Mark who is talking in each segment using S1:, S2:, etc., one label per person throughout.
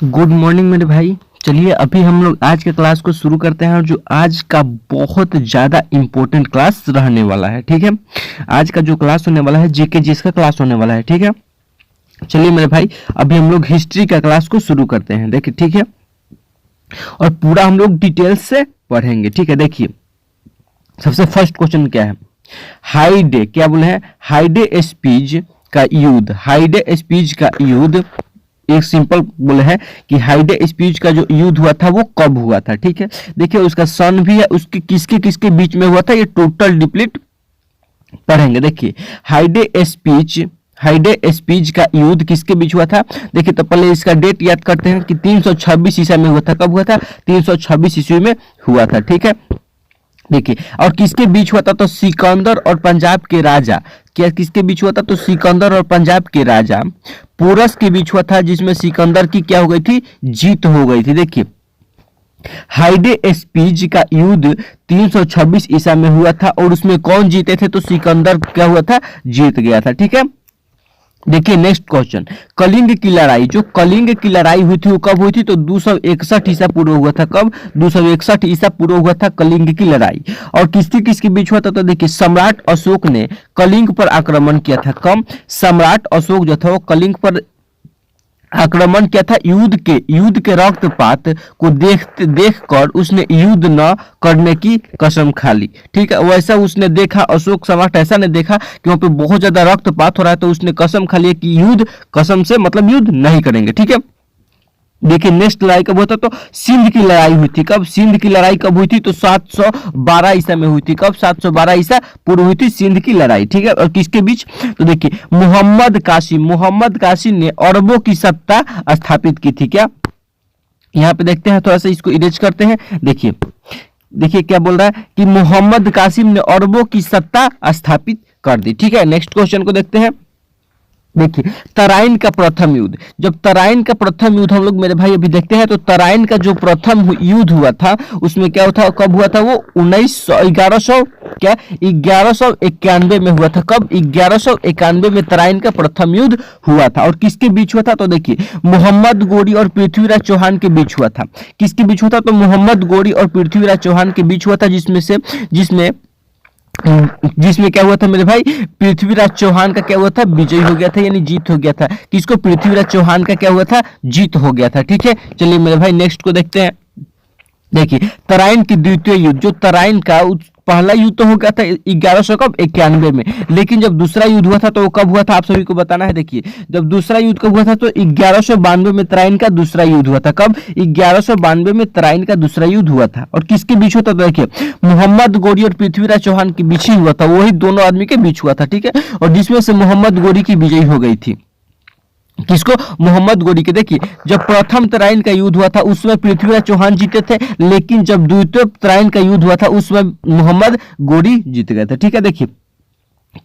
S1: Good morning मेरे भाई। चलिए अभी हम लोग आज के क्लास को शुरू करते हैं और जो आज का बहुत ज़्यादा इम्पोर्टेंट क्लास रहने वाला है। ठीक है, आज का जो क्लास होने वाला है जीके जिसका क्लास होने वाला है। ठीक है, चलिए मेरे भाई अभी हम लोग हिस्ट्री का क्लास को शुरू करते हैं। देखिए ठीक है, और पूरा हम लोग डिटेल्स से पढ़ेंगे। ठीक है, देखिए सबसे फर्स्ट क्वेश्चन क्या है, हाइडे क्या बोले हैं, हाइडे स्पीच का युद्ध। हाइडे स्पीच का युद्ध एक सिंपल बोले है कि हाइडे स्पीच का जो युद्ध हुआ था वो कब हुआ था। ठीक है, देखिए उसका सन भी है, उसके किसके किसके बीच में हुआ था ये टोटल डिप्लीट पढ़ेंगे। देखिए हाइडे स्पीच का युद्ध किसके बीच हुआ था। देखिए तो पहले इसका डेट याद करते हैं कि 326 ईसा में हुआ था। कब हुआ था, 326 ईस्वी में हुआ था। ठीक है, देखिए और किसके बीच हुआ था, तो सिकंदर और पंजाब के राजा। क्या किसके बीच हुआ था, तो सिकंदर और पंजाब के राजा पोरस के बीच हुआ था, जिसमें सिकंदर की क्या हो गई थी, जीत हो गई थी। देखिए हाइडे स्पीच का युद्ध 326 ईसा में हुआ था और उसमें कौन जीते थे, तो सिकंदर क्या हुआ था, जीत गया था। ठीक है, देखिए नेक्स्ट क्वेश्चन, कलिंग की लड़ाई। जो कलिंग की लड़ाई हुई थी वो कब हुई थी, तो 261 ईसा पूर्व हुआ था। कब, 261 ईसा पूर्व हुआ था कलिंग की लड़ाई। और किसके किसके बीच हुआ था, तो देखिए सम्राट अशोक ने कलिंग पर आक्रमण किया था। कब, सम्राट अशोक जो था वो कलिंग पर आक्रमण किया था। युद्ध के रक्तपात को देख कर उसने युद्ध न करने की कसम खा ली। ठीक है, वैसा उसने देखा, अशोक सम्राट ऐसा ने देखा कि वहां पे बहुत ज्यादा रक्तपात हो रहा है, तो उसने कसम खा लिया कि युद्ध, कसम से मतलब युद्ध नहीं करेंगे। ठीक है, देखिए नेक्स्ट लड़ाई कब होता, तो सिंध की लड़ाई हुई थी। कब, सिंध की लड़ाई कब हुई थी, तो 712 ईसा में हुई थी। कब, 712 ईसा पूर्व हुई थी सिंध की लड़ाई। ठीक है, और किसके बीच, तो देखिए मोहम्मद कासिम ने अरबों की सत्ता स्थापित की थी। क्या, यहाँ पे देखते हैं, थोड़ा सा इसको इरेज करते हैं। देखिए क्या बोल रहा है कि मोहम्मद कासिम ने अरबों की सत्ता स्थापित कर दी। ठीक है, नेक्स्ट क्वेश्चन को देखते हैं। देखिए तराइन का प्रथम युद्ध। जब तराइन का प्रथम युद्ध हम लोग मेरे भाई अभी देखते हैं, तो तराइन का जो प्रथम युद्ध हुआ था उसमें क्या हुआ था, कब हुआ था, वो 1191 में हुआ था। कब, 1191 में तराइन का प्रथम युद्ध हुआ था। और किसके बीच हुआ था, तो देखिए मोहम्मद गोरी और पृथ्वीराज चौहान के बीच हुआ था। किसके बीच हुआ था, तो मोहम्मद गोरी और पृथ्वीराज चौहान के बीच हुआ था, जिसमें क्या हुआ था मेरे भाई, पृथ्वीराज चौहान का क्या हुआ था, विजय हो गया था, यानी जीत हो गया था। किसको, पृथ्वीराज चौहान का क्या हुआ था, जीत हो गया था। ठीक है, चलिए मेरे भाई नेक्स्ट को देखते हैं। देखिए तराइन की द्वितीय युद्ध। जो तराइन का पहला युद्ध तो हो गया था 1191 में, लेकिन जब दूसरा युद्ध हुआ था तो वो कब हुआ था, आप सभी को बताना है। देखिए जब दूसरा युद्ध कब हुआ था, तो 1192 में तराइन का दूसरा युद्ध हुआ था। कब, 1192 में तराइन का दूसरा युद्ध हुआ था। और किसके बीच हुआ था, तो देखिए मोहम्मद गोरी और पृथ्वीराज चौहान के बीच ही हुआ था, वही दोनों आदमी के बीच हुआ था। ठीक है, और जिसमें से मोहम्मद गोरी की विजय हो गई थी। किसको, मोहम्मद गोरी के। देखिए जब प्रथम तराइन का युद्ध हुआ था उसमें पृथ्वीराज चौहान जीते थे, लेकिन जब द्वितीय तराइन का युद्ध हुआ था उसमें मोहम्मद गोरी जीत गए थे। ठीक है, देखिए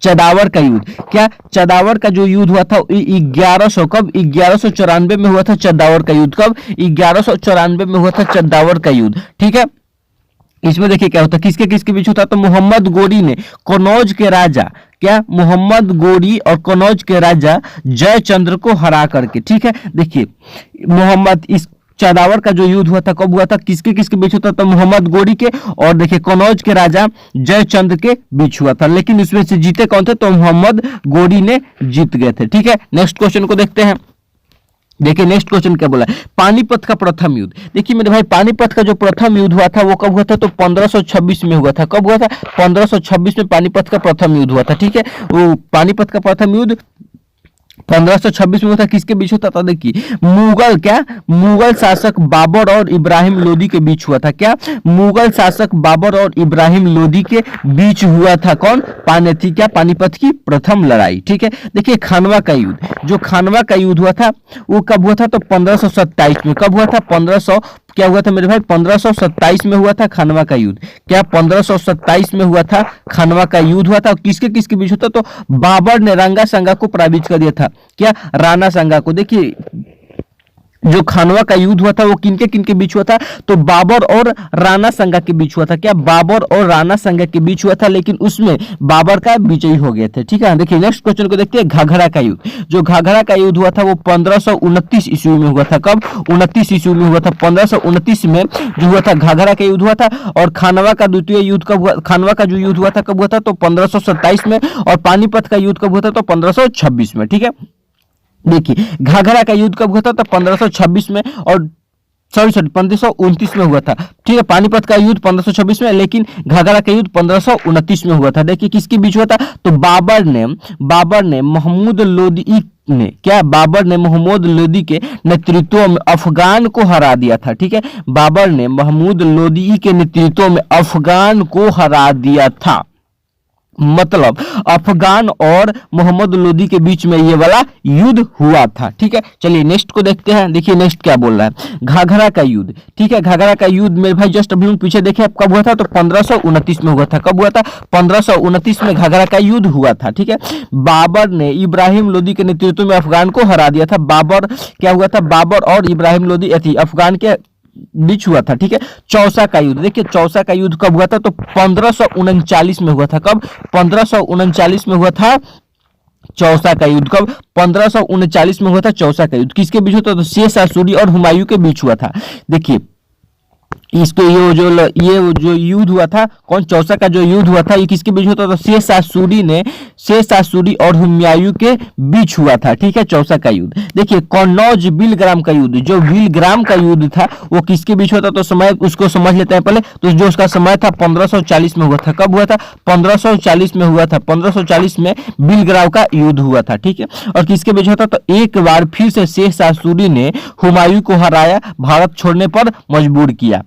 S1: चदावर का युद्ध। क्या, चदावर का जो युद्ध हुआ था 1100, कब, 1194 में हुआ था चदावर का युद्ध। कब, 1194 में हुआ था चदावर का युद्ध। ठीक है, इसमें देखिए क्या होता है, किसके किसके बीच होता है, तो मोहम्मद गोरी ने कनौज के राजा, क्या, मोहम्मद गोरी और कनौज के राजा जयचंद्र को हरा करके। ठीक है, देखिए मोहम्मद इस चदावर का जो युद्ध हुआ था कब हुआ था, किसके किसके बीच होता था, तो मोहम्मद गोरी के और देखिए कनौज के राजा जयचंद्र के बीच हुआ था, लेकिन इसमें से जीते कौन थे, तो मोहम्मद गोरी ने जीत गए थे। ठीक है, नेक्स्ट क्वेश्चन को देखते हैं। देखिए नेक्स्ट क्वेश्चन क्या बोला है, पानीपत का प्रथम युद्ध। देखिए मेरे भाई पानीपत का जो प्रथम युद्ध हुआ था वो कब हुआ था, तो 1526 में हुआ था। कब हुआ था, 1526 में पानीपत का प्रथम युद्ध हुआ था। ठीक है, वो पानीपत का प्रथम युद्ध 1526 में होता, किसके बीच होता था, देखिए मुगल शासक बाबर और इब्राहिम लोदी के बीच हुआ था। क्या, मुगल शासक बाबर और इब्राहिम लोदी के बीच हुआ था। कौन, पानीपत की प्रथम लड़ाई। ठीक है, देखिए खानवा का युद्ध। जो खानवा का युद्ध हुआ था वो कब हुआ था, तो 1527 में। कब हुआ था, 1500 क्या हुआ था मेरे भाई, 1527 में हुआ था खानवा का युद्ध। क्या, 1527 में हुआ था खानवा का युद्ध हुआ था। किसके किसके बीच होता, तो बाबर ने रंगा संगा को पराजित कर दिया था। क्या, राणा संगा को। देखिए जो खानवा का युद्ध हुआ था वो किनके किनके बीच हुआ था, तो बाबर और राणा संगा के बीच हुआ था। क्या बाबर और राणा संगा के बीच हुआ था, लेकिन उसमें बाबर का विजयी हो गए थे। ठीक है, देखिए नेक्स्ट क्वेश्चन को देखते हैं। घाघरा का युद्ध, जो घाघरा का युद्ध हुआ था वो 1529 ईस्वी में हुआ था। कब? 29 ईस्वी में हुआ था। 1529 में जो हुआ था घाघरा का युद्ध हुआ था। और खानवा का द्वितीय युद्ध कब हुआ? खानवा का जो युद्ध हुआ था कब हुआ था, तो 1527 में। और पानीपत का युद्ध कब हुआ था, तो 1526 में। ठीक है, देखिए घाघरा का युद्ध कब हुआ था, तो 1526 में। और सॉरी 1529 में हुआ था। ठीक है, पानीपत का युद्ध 1526 में, लेकिन घाघरा का युद्ध 1529 में हुआ था। देखिए किसके बीच हुआ था, तो बाबर ने महमूद लोदी ने क्या बाबर ने महमूद लोदी के नेतृत्व में अफगान को हरा दिया था। ठीक है, बाबर ने महमूद लोदी के नेतृत्व में अफगान को हरा दिया था। मतलब अफगान और मोहम्मद लोदी के बीच में ये वाला युद्ध हुआ था। ठीक है, चलिए नेक्स्ट को देखते हैं। देखिए नेक्स्ट क्या बोल रहा है, घाघरा का युद्ध। ठीक है, घाघरा का युद्ध मेरे भाई जस्ट अभी पीछे देखे आप कब हुआ था, तो 1529 में हुआ था। कब हुआ था? 1529 में घाघरा का युद्ध हुआ था। ठीक है, बाबर ने इब्राहिम लोदी के नेतृत्व में अफगान को हरा दिया था। बाबर क्या हुआ था, बाबर और इब्राहिम लोदी अफगान के बीच हुआ था। ठीक है, चौसा का युद्ध। देखिए चौसा का युद्ध कब हुआ था, तो 1539 में हुआ था। कब? 1539 में हुआ था चौसा का युद्ध। कब? 1539 में हुआ था चौसा का युद्ध। किसके बीच हुआ था, तो शेष सूरी और हुमायूं के बीच हुआ था। देखिए इसको ये जो युद्ध हुआ था, कौन? चौसा का जो युद्ध हुआ था, ये किसके बीच होता था, शेष सूरी और हुमायूं के बीच हुआ था। ठीक है, चौसा का युद्ध। देखिए कन्नौज बिलग्राम का युद्ध, जो बिलग्राम का युद्ध था वो किसके बीच होता, तो समय उसको समझ लेते हैं पहले। तो जो उसका समय था 1540 में हुआ था। कब हुआ था? 1540 में हुआ था। 1540 में बिलग्राम का युद्ध हुआ था। ठीक है, और किसके बीच होता, तो एक बार फिर से शेष सूरी ने हुमायूं को हराया, भारत छोड़ने पर मजबूर किया।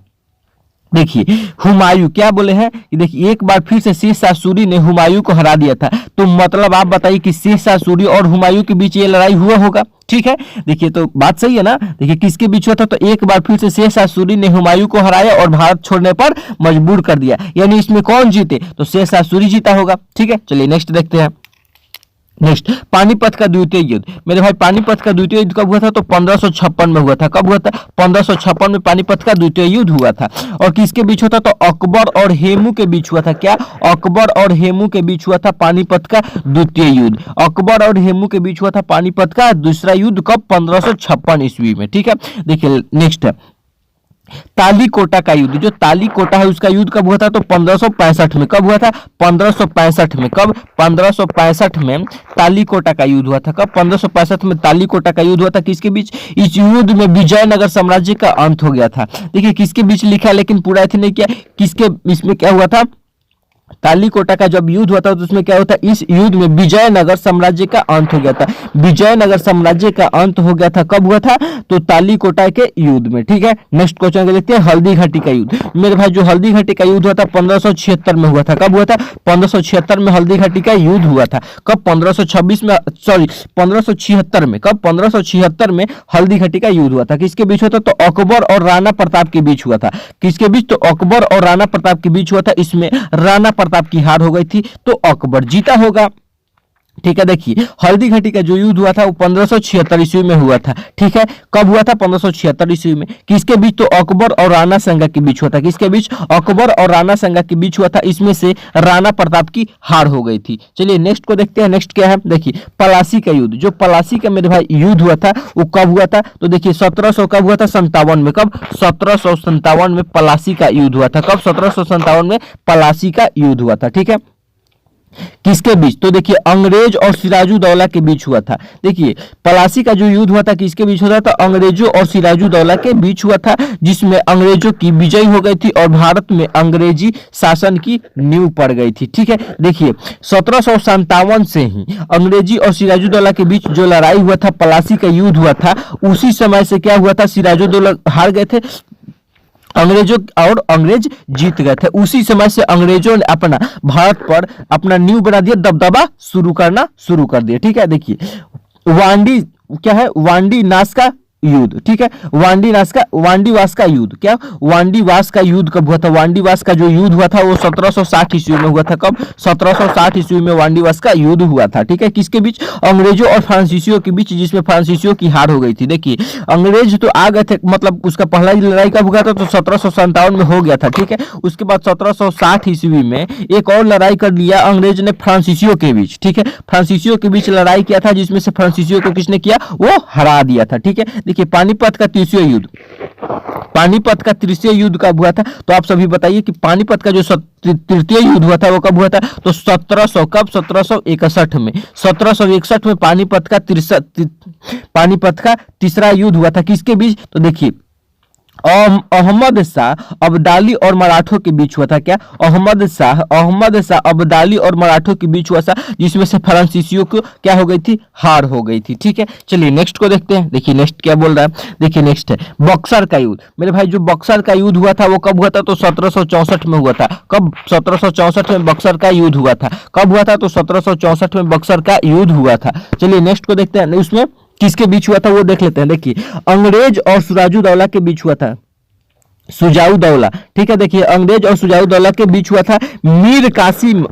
S1: देखिए हुमायूं क्या बोले हैं कि देखिए एक बार फिर से शेष सूरी ने हुमायूं को हरा दिया था। तो मतलब आप बताइए कि शेष सूरी और हुमायूं के बीच ये लड़ाई हुआ होगा। ठीक है, देखिए तो बात सही है ना। देखिए किसके बीच हुआ था, तो एक बार फिर से शेष सूरी ने हुमायूं को हराया और भारत छोड़ने पर मजबूर कर दिया। यानी इसमें कौन जीते, तो शेष सूरी जीता होगा। ठीक है, चलिए नेक्स्ट देखते हैं। नेक्स्ट पानीपत का द्वितीय युद्ध। मेरे भाई पानीपत का द्वितीय युद्ध कब हुआ था, तो 1556 में हुआ था। कब हुआ था? 1556 में पानीपत का द्वितीय युद्ध हुआ था। और किसके बीच होता, तो अकबर और हेमू के बीच हुआ था। क्या? अकबर और हेमू के बीच हुआ था पानीपत का द्वितीय युद्ध। अकबर और हेमू के बीच हुआ था पानीपत का दूसरा युद्ध। कब? 1556 ईस्वी में। ठीक है, देखिए नेक्स्ट है तालीकोटा का युद्ध। जो तालीकोटा है उसका युद्ध कब हुआ था, तो 1565 में। कब हुआ था? 1565 में। कब? 1565 में तालीकोटा का युद्ध हुआ था। कब? 1565 में तालीकोटा का युद्ध हुआ था। किसके बीच? इस युद्ध में विजयनगर साम्राज्य का अंत हो गया था। देखिए किसके बीच लिखा है, लेकिन पूरा ऐसे नहीं किया। किसके इसमें क्या हुआ था, तालीकोटा का जब युद्ध हुआ था तो उसमें क्या होता है, इस युद्ध में विजयनगर साम्राज्य का अंत हो गया था। विजयनगर साम्राज्य का अंत हो गया था। कब हुआ था, तो तालीकोटा के युद्ध में। ठीक है, नेक्स्ट क्वेश्चन को देखते हैं। हल्दी घाटी का युद्ध। मेरे भाई जो हल्दी घाटी का युद्ध हुआ था 1576 में हुआ था। कब हुआ था? 1576 में हल्दी घाटी का युद्ध हुआ था। कब? 1526 में, सॉरी 1576 में। कब? 1576 में हल्दी घाटी का युद्ध हुआ था। किसके बीच हुआ था, तो अकबर और राणा प्रताप के बीच हुआ था। किसके बीच, तो अकबर और राणा प्रताप के बीच हुआ था। इसमें राणा प्रताप की हार हो गई थी, तो अकबर जीता होगा। ठीक है, देखिए हल्दी घाटी का जो युद्ध हुआ था वो 1576 ईस्वी में हुआ था। ठीक है, कब हुआ था? 1576 ईस्वी में। किसके बीच, तो अकबर और राणा संगा के बीच हुआ था। किसके बीच? अकबर और राणा संगा के बीच हुआ था। इसमें से राणा प्रताप की हार हो गई थी। चलिए नेक्स्ट को देखते हैं। नेक्स्ट क्या है, देखिए पलासी का युद्ध। जो पलासी का मेरे भाई युद्ध हुआ था वो कब हुआ था, तो देखिए 1700 कब हुआ था, 57 में। कब? 1757 में पलासी का युद्ध हुआ था। कब? 1757 में पलासी का युद्ध हुआ था। ठीक है, किसके बीच, तो देखिए अंग्रेज और सिराजुद्दौला के बीच हुआ था। देखिए पलासी का जो युद्ध हुआ था किसके बीच हुआ था, अंग्रेजों और सिराजुद्दौला के बीच हुआ था, जिसमें अंग्रेजों की विजय हो गई थी और भारत में अंग्रेजी शासन की नींव पड़ गई थी। ठीक है, देखिए 1757 से ही अंग्रेजी और सिराजुद्दौला के बीच जो लड़ाई हुआ था, पलासी का युद्ध हुआ था, उसी समय से क्या हुआ था, सिराजुद्दौला हार गए थे अंग्रेजों और अंग्रेज जीत गए थे। उसी समय से अंग्रेजों ने अपना भारत पर अपना नींव बना दिया, दबदबा शुरू कर दिया। ठीक है, देखिए वांडी क्या है, वांडी नास्का युद्ध, ठीक है। वांडीवास का युद्ध, क्या वांडीवास का युद्ध कब हुआ था? वांडीवास का जो युद्ध हुआ था वो 1760 ईस्वी में हुआ था। कब? 1760 ईस्वी में वांडीवास का युद्ध हुआ था, ठीक है। किसके बीच? अंग्रेजों और फ्रांसीसियों के बीच, जिसमें फ्रांसीसियों की हार हो गई थी। देखिए अंग्रेज तो आ गए थे, मतलब उसका पहला लड़ाई कब हुआ था? तो 1757 में हो गया था, ठीक है। उसके बाद 1760 ईस्वी में एक और लड़ाई कर लिया अंग्रेज ने फ्रांसीसियों के बीच, ठीक है। फ्रांसीसियों के बीच लड़ाई किया था, जिसमें से फ्रांसीसियों को किसने किया? वो हरा दिया था, ठीक है। देखिए पानीपत का तृतीय युद्ध, पानीपत का तृतीय युद्ध कब हुआ था? तो आप सभी बताइए कि पानीपत का जो तृतीय युद्ध हुआ था वो कब हुआ था? तो 1700, कब? 1761 में। 1761 में पानीपत का तीसरा युद्ध हुआ था। किसके बीच? तो देखिए अहमद शाह अब्दाली और मराठों के बीच हुआ था। क्या? अहमद शाह अब्दाली और मराठों के बीच हुआ था, जिसमें से फ्रांसीसियों को क्या हो गई थी? हार हो गई थी, ठीक है। चलिए नेक्स्ट को देखते हैं। देखिए नेक्स्ट क्या बोल रहा है, देखिए नेक्स्ट है बक्सर का युद्ध। मेरे भाई जो बक्सर का युद्ध हुआ था वो कब हुआ था? तो 1764 में हुआ था। कब? 1764 में बक्सर का युद्ध हुआ था। कब हुआ था? तो 1764 में बक्सर का युद्ध हुआ था। चलिए नेक्स्ट को देखते हैं, उसमें किसके बीच हुआ था वो देख लेते हैं। देखिए अंग्रेज और सुजाउद्दौला के बीच हुआ था। सुजाउद्दौला, ठीक है। देखिए अंग्रेज और सुजाउद्दौला के बीच हुआ था। मीर कासिम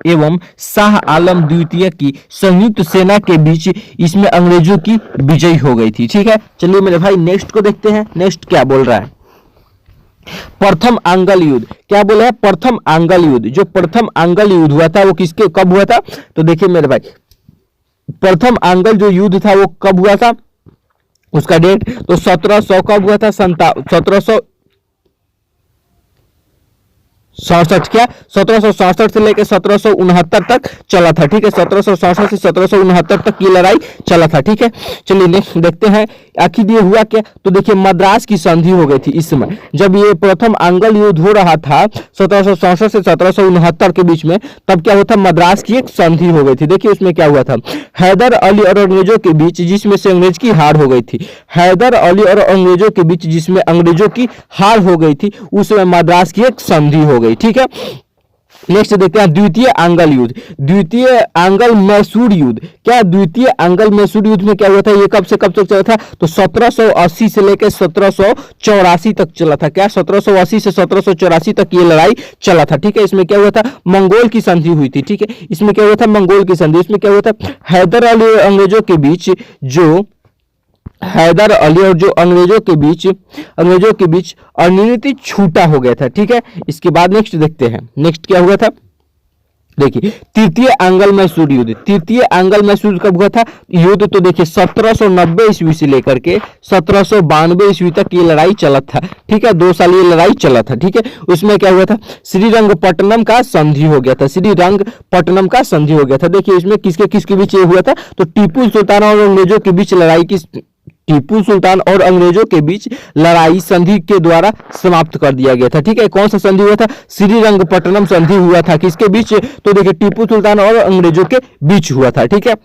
S1: एवं शाह आलम द्वितीय की संयुक्त सेना के बीच इसमें अंग्रेजों की विजय हो गई थी, ठीक है। चलिए मेरे भाई नेक्स्ट को देखते हैं। नेक्स्ट क्या बोल रहा है? प्रथम आंगल युद्ध। क्या बोला है? प्रथम आंगल युद्ध। जो प्रथम आंगल युद्ध हुआ था वो किसके कब हुआ था? तो देखिए मेरे भाई प्रथम आंगल जो युद्ध था वो कब हुआ था? उसका डेट तो 1700 कब हुआ था? 1767, क्या 1767 से लेकर 1769 तक चला था, ठीक है। 1767 से 1769 तक की लड़ाई चला था, ठीक है। चलिए नेक्स्ट देखते हैं आखिर ये हुआ क्या। तो देखिए मद्रास की संधि हो गई थी इस समय, जब ये प्रथम आंगल युद्ध हो रहा था 1767 से 1769 के बीच में, तब क्या हुआ था? मद्रास की एक संधि हो गई थी। देखिए उसमें क्या हुआ था? हैदर अली और अंग्रेजों के बीच, जिसमें से अंग्रेज की हार हो गई थी। हैदर अली और अंग्रेजों के बीच जिसमें अंग्रेजों की हार हो गई थी, उस समय मद्रास की एक संधि हो गई, ठीक है। नेक्स्ट देखते हैं द्वितीय आंगल युद्ध। द्वितीय आंगल मैसूर युद्ध। क्या द्वितीय आंगल मैसूर युद्ध में क्या हुआ था? ये कब से कब तक चला था? तो 1780 से लेकर 1784 तक चला था। क्या 1780 से 1784 तक ये लड़ाई चला था, ठीक है। इसमें क्या हुआ था? मंगोल की संधि हुई थी, ठीक है। इसमें क्या हुआ था? मंगोल की संधि। इसमें क्या हुआ था? हैदर अली और अंग्रेजों के बीच, जो हैदर अली और जो अंग्रेजों के बीच अनियमित छूटा हो गया था, ठीक है। इसके बाद नेक्स्ट देखते हैं। नेक्स्ट क्या हुआ था? देखिए तृतीय आंगल मैसूर युद्ध। तृतीय आंगल मैसूर कब हुआ था युद्ध? तो देखिए 1790 ईस्वी से लेकर के 1792 ईस्वी तक ये लड़ाई चला था, ठीक है। 2 साल ये लड़ाई चला था, ठीक है। उसमें क्या हुआ था? श्रीरंगपट्टनम का संधि हो गया था। श्रीरंगपट्टनम का संधि हो गया था। देखिए इसमें किसके किसके बीच ये हुआ था? तो टीपू सुल्तान और अंग्रेजों के बीच लड़ाई की, टीपू सुल्तान और अंग्रेजों के बीच लड़ाई संधि के द्वारा समाप्त कर दिया गया था, ठीक है। कौन सा संधि हुआ था? श्रीरंगपट्टनम संधि हुआ था। किसके बीच? तो देखिए टीपू सुल्तान और अंग्रेजों के बीच हुआ था, ठीक है।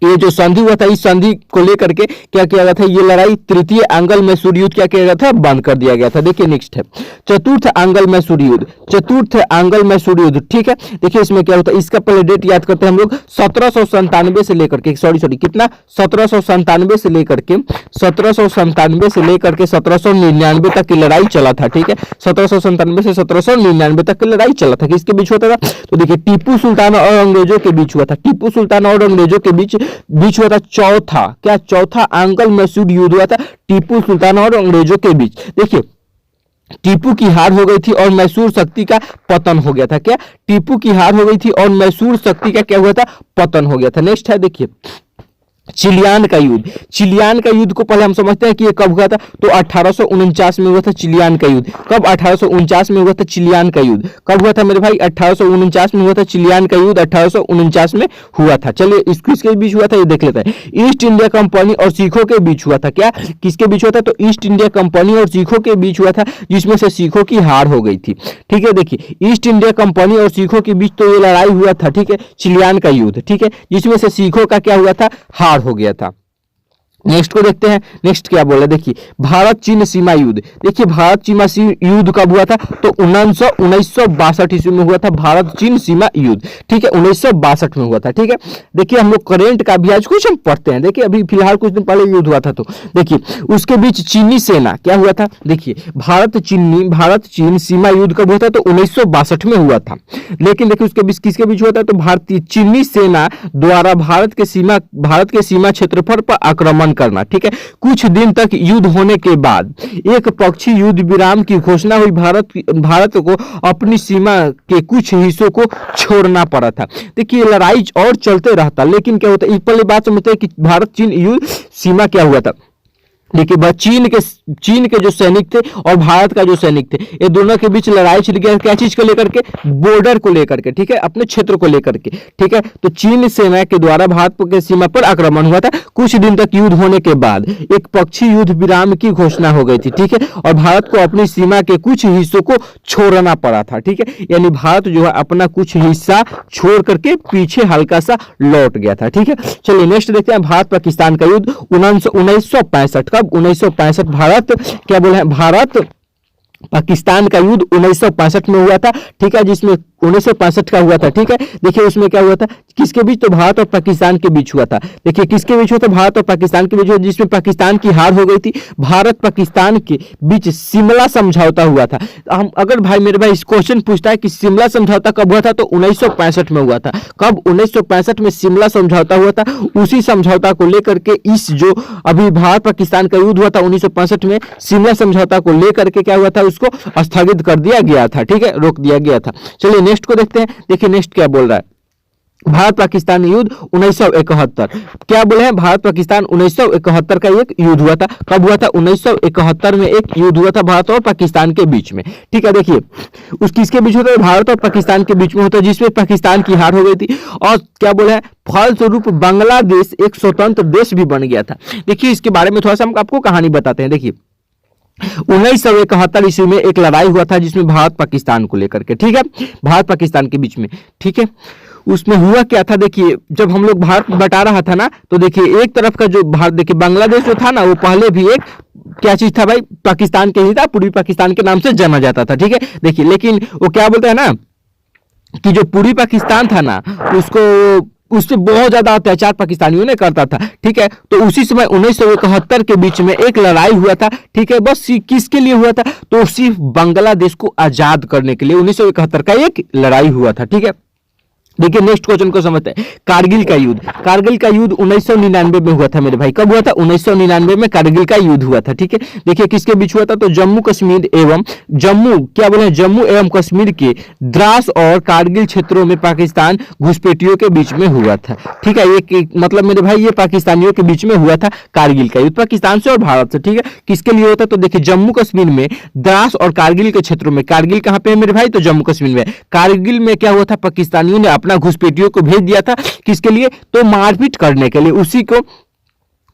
S1: ये जो संधि हुआ था, इस संधि को लेकर के क्या किया गया था? ये लड़ाई तृतीय आंगल मैसूर युद्ध क्या किया गया था? बंद कर दिया गया था। देखिए नेक्स्ट है चतुर्थ आंगल मैसूर युद्ध। चतुर्थ आंगल मैसूर युद्ध, ठीक है। देखिए इसमें क्या होता है? इसका पहले डेट याद करते हैं हम लोग। 1797 से लेकर के कितना? 1797 से लेकर के 1799 तक की लड़ाई चला था, ठीक है। 1797 से 1799 तक की लड़ाई चला था। किसके बीच होता था? तो देखिए टीपू सुल्तान और अंग्रेजों के बीच हुआ था। टीपू सुल्तान और अंग्रेजों के बीच हुआ था चौथा, क्या चौथा आंगल मैसूर युद्ध हुआ था टीपू सुल्तान और अंग्रेजों के बीच। देखिए टीपू की हार हो गई थी और मैसूर शक्ति का पतन हो गया था। क्या? टीपू की हार हो गई थी और मैसूर शक्ति का क्या हुआ था? पतन हो गया था। नेक्स्ट है देखिए चिलियान का युद्ध। चिलियान का युद्ध को पहले हम समझते हैं कि ये कब हुआ था? तो 1849 में हुआ था चिलियान का युद्ध। कब? 1849 में हुआ था चिलियान का युद्ध। कब हुआ था मेरे भाई? 1849 में हुआ था चिलियान का युद्ध। 1849 में हुआ था। चलिए इसके बीच हुआ था ये देख लेते हैं। ईस्ट इंडिया कंपनी और सिखों के बीच हुआ था। क्या किसके बीच हुआ था? तो ईस्ट इंडिया कंपनी और सिखों के बीच हुआ था, जिसमें से सिखों की हार हो गई थी, ठीक है। देखिए ईस्ट इंडिया कंपनी और सिखों के बीच तो ये लड़ाई हुआ था, ठीक है, चिलियान का युद्ध, ठीक है, जिसमें से सिखों का क्या हुआ था? हार हो गया था। नेक्स्ट को देखते हैं, नेक्स्ट क्या बोला, देखिए भारत चीन सीमा युद्ध। देखिए भारत चीन युद्ध कब हुआ था, तो 1962 ईस्वी में हुआ था भारत चीन सीमा युद्ध, ठीक है, 1962 में हुआ था, ठीक है। देखिए हम लोग करेंट का भी आज कुछ हम पढ़ते हैं। देखिए अभी फिलहाल कुछ दिन पहले युद्ध हुआ था, तो देखिए उसके बीच चीनी सेना क्या हुआ था, देखिए भारत चीन सीमा युद्ध कब हुआ था, तो 1962 में हुआ था। लेकिन देखिए उसके बीच किसके बीच हुआ था, तो भारतीय चीनी सेना द्वारा भारत के सीमा क्षेत्रफल पर आक्रमण करना, ठीक है। कुछ दिन तक युद्ध होने के बाद एक पक्षी युद्ध विराम की घोषणा हुई। भारत को अपनी सीमा के कुछ हिस्सों को छोड़ना पड़ा था। देखिए लड़ाई और चलते रहता, लेकिन क्या होता है, पहले बात समझते हैं कि भारत चीन युद्ध सीमा क्या हुआ था। देखिए चीन के जो सैनिक थे और भारत का जो सैनिक थे, ये दोनों के बीच लड़ाई छिड़ गया। क्या चीज को लेकर के, बॉर्डर को लेकर के, ठीक है, अपने क्षेत्र को लेकर के, ठीक है। तो चीन सेना के द्वारा भारत के सीमा पर आक्रमण हुआ था। कुछ दिन तक युद्ध होने के बाद एक पक्षी युद्ध विराम की घोषणा हो गई थी, ठीक है, और भारत को अपनी सीमा के कुछ हिस्सों को छोड़ना पड़ा था, ठीक है। यानी भारत जो है अपना कुछ हिस्सा छोड़ करके पीछे हल्का सा लौट गया था, ठीक है। चलिए नेक्स्ट देखते हैं, भारत पाकिस्तान का युद्ध 1965 कब, 1965 भारत क्या बोले हैं, भारत पाकिस्तान का युद्ध 1965 में हुआ था, ठीक है, जिसमें 1965 का हुआ था, ठीक है। देखिए उसमें क्या हुआ था, किसके बीच, तो भारत और पाकिस्तान के बीच हुआ था। देखिए किसके बीच हुआ था, भारत और पाकिस्तान के बीच हुआ, जिसमें पाकिस्तान की हार हो गई थी। भारत पाकिस्तान के बीच शिमला समझौता हुआ था। हम अगर भाई मेरे भाई इस क्वेश्चन पूछता है कि शिमला समझौता कब हुआ था, तो 1965 में हुआ था। कब, 1965 में शिमला समझौता हुआ था। उसी समझौता को लेकर के इस जो अभी भारत पाकिस्तान का युद्ध हुआ था 1965 में, शिमला समझौता को लेकर के क्या हुआ था, उसको स्थगित कर दिया गया था, ठीक है, रोक दिया गया था। चलिए नेक्स्ट को देखते हैं। देखिए नेक्स्ट क्या बोल रहा है, भारत पाकिस्तान युद्ध 1971 क्या बोले हैं, भारत पाकिस्तान 1971 का एक युद्ध हुआ था। कब हुआ था, 1971 में एक युद्ध हुआ था भारत और पाकिस्तान के बीच में, ठीक है। देखिए उस किसके बीच होता है, भारत और पाकिस्तान के बीच में होता है, जिसमें पाकिस्तान की हार हो गई थी। और क्या बोले हैं, फलस्वरूप बांग्लादेश एक स्वतंत्र देश भी बन गया था। देखिए इसके बारे में थोड़ा सा हम आपको कहानी बताते हैं। देखिए 1971 ईस्वी में एक लड़ाई हुआ था, जिसमें भारत पाकिस्तान को लेकर के, ठीक है, भारत पाकिस्तान के बीच में, ठीक है। उसमें हुआ क्या था, देखिए जब हम लोग भारत बटा रहा था ना, तो देखिए एक तरफ का जो भारत, देखिए बांग्लादेश जो था ना, वो पहले भी एक क्या चीज था भाई, पाकिस्तान के ही था, पूर्वी पाकिस्तान के नाम से जाना जाता था, ठीक है। देखिए लेकिन वो क्या बोलते हैं ना, कि जो पूर्वी पाकिस्तान था ना, उस पर बहुत ज्यादा अत्याचार पाकिस्तानियों ने करता था, ठीक है। तो उसी समय 1971 के बीच में एक लड़ाई हुआ था, ठीक है। बस किसके लिए हुआ था, तो सिर्फ बांग्लादेश को आजाद करने के लिए 1971 का एक लड़ाई हुआ था, ठीक है। देखिए नेक्स्ट क्वेश्चन को समझते हैं, कारगिल का युद्ध। कारगिल का युद्ध 1999 में हुआ था मेरे भाई। कब हुआ था, 1999 में कारगिल का युद्ध हुआ था, ठीक है। देखिए किसके बीच हुआ था, तो जम्मू एवं कश्मीर के द्रास और कारगिल क्षेत्रों में पाकिस्तान घुसपैठियों के बीच में हुआ था, ठीक है। ये मतलब मेरे भाई ये पाकिस्तानियों के बीच में हुआ था कारगिल का युद्ध, पाकिस्तान से और भारत से, ठीक है। किसके लिए होता, तो देखिए जम्मू कश्मीर में द्रास और कारगिल के क्षेत्रों में, कारगिल कहां पे है मेरे भाई, तो जम्मू कश्मीर में। कारगिल में क्या हुआ था, पाकिस्तानियों ने अपना घुसपैठियों को भेज दिया था, किसके लिए, तो मारपीट करने के लिए।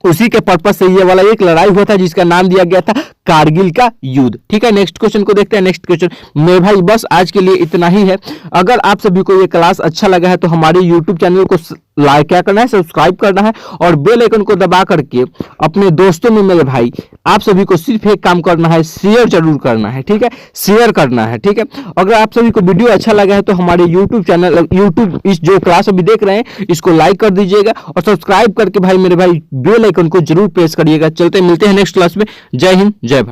S1: उसी के पर्पस से ये वाला एक लड़ाई हुआ था, जिसका नाम दिया गया था कारगिल का युद्ध, ठीक है। नेक्स्ट क्वेश्चन को देखते हैं। नेक्स्ट क्वेश्चन मेरे भाई बस आज के लिए इतना ही है। अगर आप सभी को ये क्लास अच्छा लगा है तो हमारे यूट्यूब चैनल को लाइक क्या करना है, सब्सक्राइब करना है और बेल आइकन को दबा करके अपने दोस्तों में मेरे भाई आप सभी को सिर्फ एक काम करना है, शेयर जरूर करना है, ठीक है, शेयर करना है, ठीक है। अगर आप सभी को वीडियो अच्छा लगा है तो हमारे यूट्यूब इस जो क्लास अभी देख रहे हैं इसको लाइक कर दीजिएगा और सब्सक्राइब करके भाई मेरे भाई बेल आइकन को जरूर प्रेस करिएगा। चलते मिलते हैं नेक्स्ट क्लास में। जय हिंद, जय भारत।